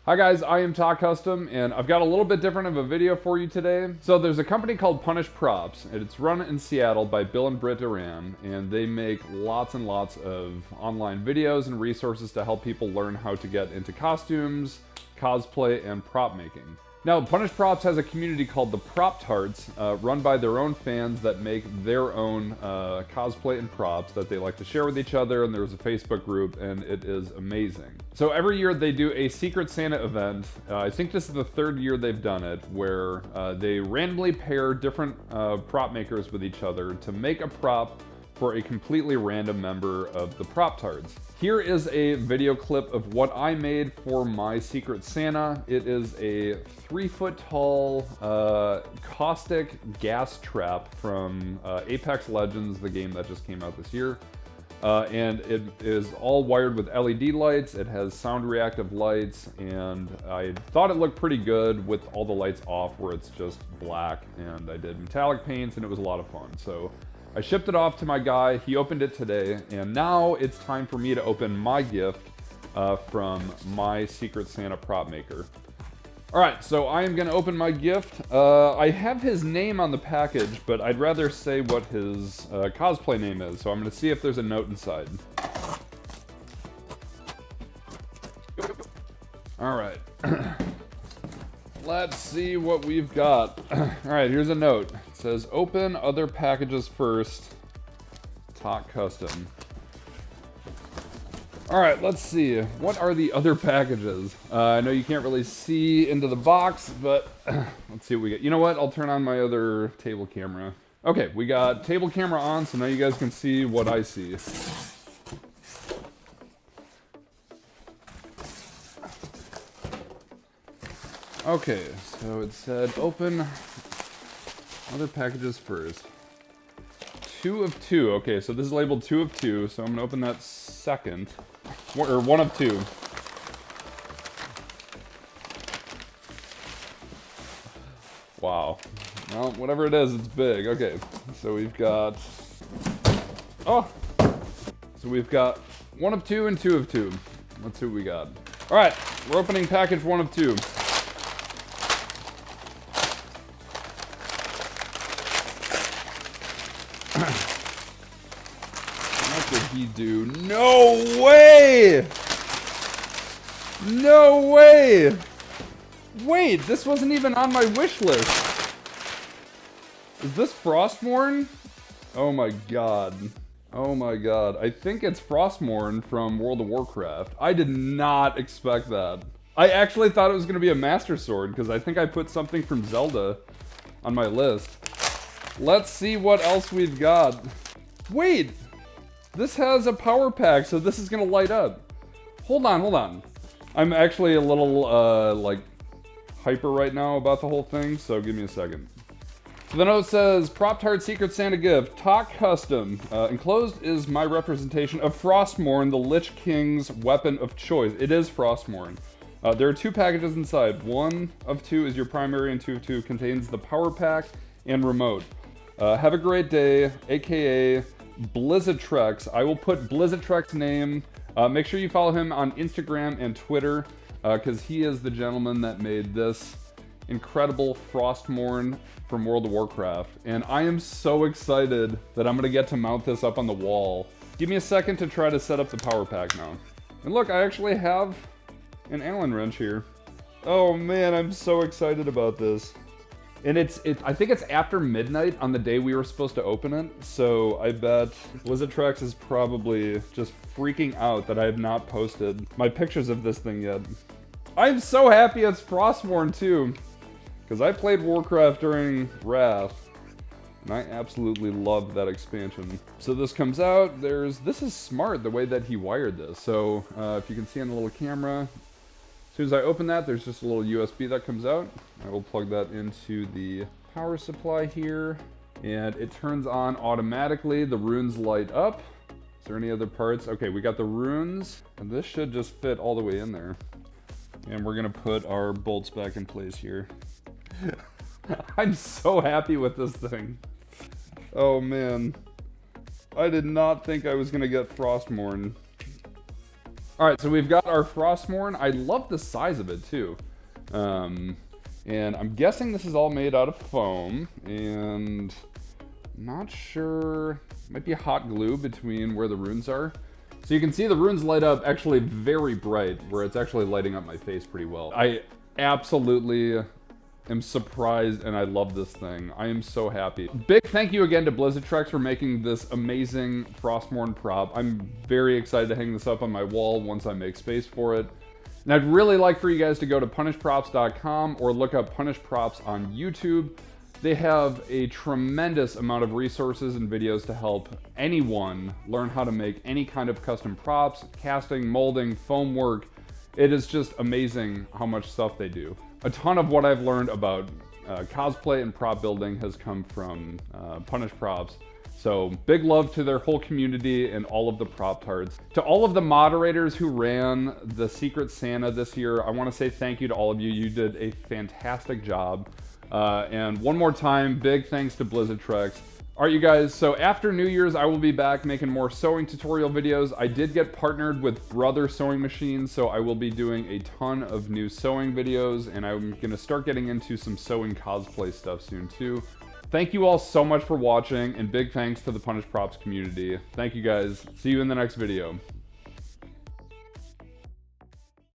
Hi guys, I am Tock Custom, and I've got a little bit different of a video for you today. So there's a company called Punish Props, and it's run in Seattle by Bill and Britt Duran, and they make lots and lots of online videos and resources to help people learn how to get into costumes, cosplay, and prop making. Now, Punish Props has a community called the Prop Tarts, run by their own fans that make their own cosplay and props that they like to share with each other, and there's a Facebook group, and it is amazing. So every year they do a Secret Santa event. I think this is the third year they've done it, where they randomly pair different prop makers with each other to make a prop for a completely random member of the Prop Tarts. Here is a video clip of what I made for my Secret Santa. It is a 3-foot tall caustic gas trap from Apex Legends, the game that just came out this year. And it is all wired with LED lights. It has sound reactive lights, and I thought it looked pretty good with all the lights off where it's just black, and I did metallic paints, and it was a lot of fun. So I shipped it off to my guy. He opened it today, and now it's time for me to open my gift from my Secret Santa prop maker. All right, so I am gonna open my gift. I have his name on the package, but I'd rather say what his cosplay name is, so I'm gonna see if there's a note inside. All right. Let's see what we've got. All right, here's a note. It says, open other packages first. Tock Custom. All right, let's see. What are the other packages? I know you can't really see into the box, but let's see what we get. You know what? I'll turn on my other table camera. Okay, we got table camera on, so now you guys can see what I see. Okay, so it said open other packages first. 2 of 2. Okay, so this is labeled 2 of 2, so I'm gonna open that second. Or 1 of 2. Wow. Well, whatever it is, it's big. Okay, so we've got... Oh! So we've got 1 of 2 and 2 of 2. Let's see what we got. Alright, we're opening package 1 of 2. What did he do? No way! No way! Wait, this wasn't even on my wish list. Is this Frostmourne? Oh my god. Oh my god. I think it's Frostmourne from World of Warcraft. I did not expect that. I actually thought it was going to be a Master Sword, because I think I put something from Zelda on my list. Let's see what else we've got. Wait! This has a power pack, so this is gonna light up. Hold on, hold on. I'm actually a little, like, hyper right now about the whole thing, so give me a second. So the note says, Prop Tart Secret Santa Gift, Tock Custom. Enclosed is my representation of Frostmourne, the Lich King's weapon of choice. It is Frostmourne. There are 2 packages inside. 1 of 2 is your primary, and 2 of 2 contains the power pack and remote. Have a great day, aka Blizatrex. I will put Blizatrex name. Make sure you follow him on Instagram and Twitter, because he is the gentleman that made this incredible Frostmourne from World of Warcraft. And I am so excited that I'm going to get to mount this up on the wall. Give me a second to try to set up the power pack now. And look, I actually have an Allen wrench here. Oh man, I'm so excited about this. And I think it's after midnight on the day we were supposed to open it, so I bet Blizatrex is probably just freaking out that I have not posted my pictures of this thing yet. I'm so happy it's Frostmourne too, because I played Warcraft during Wrath, and I absolutely loved that expansion. So this comes out, this is smart the way that he wired this. So if you can see on the little camera, as soon as I open that, there's just a little USB that comes out. I will plug that into the power supply here, and it turns on automatically. The runes light up. Is there any other parts? Okay, we got the runes, and this should just fit all the way in there. And we're gonna put our bolts back in place here. I'm so happy with this thing. Oh man. I did not think I was gonna get Frostmourne. All right, so we've got our Frostmourne. I love the size of it too. And I'm guessing this is all made out of foam, and not sure, might be hot glue between where the runes are. So you can see the runes light up actually very bright, where it's actually lighting up my face pretty well. I absolutely am surprised, and I love this thing. I am so happy. Big thank you again to Blizatrex for making this amazing Frostmourne prop. I'm very excited to hang this up on my wall once I make space for it. And I'd really like for you guys to go to punishprops.com or look up Punish Props on YouTube. They have a tremendous amount of resources and videos to help anyone learn how to make any kind of custom props, casting, molding, foam work. It is just amazing how much stuff they do. A ton of what I've learned about cosplay and prop building has come from Punish Props. So big love to their whole community and all of the Prop Tarts. To all of the moderators who ran the Secret Santa this year, I want to say thank you to all of you. You did a fantastic job. And one more time, big thanks to Blizatrex. All right, you guys, so after New Year's, I will be back making more sewing tutorial videos. I did get partnered with Brother Sewing Machines, so I will be doing a ton of new sewing videos, and I'm gonna start getting into some sewing cosplay stuff soon too. Thank you all so much for watching, and big thanks to the Punish Props community. Thank you guys. See you in the next video.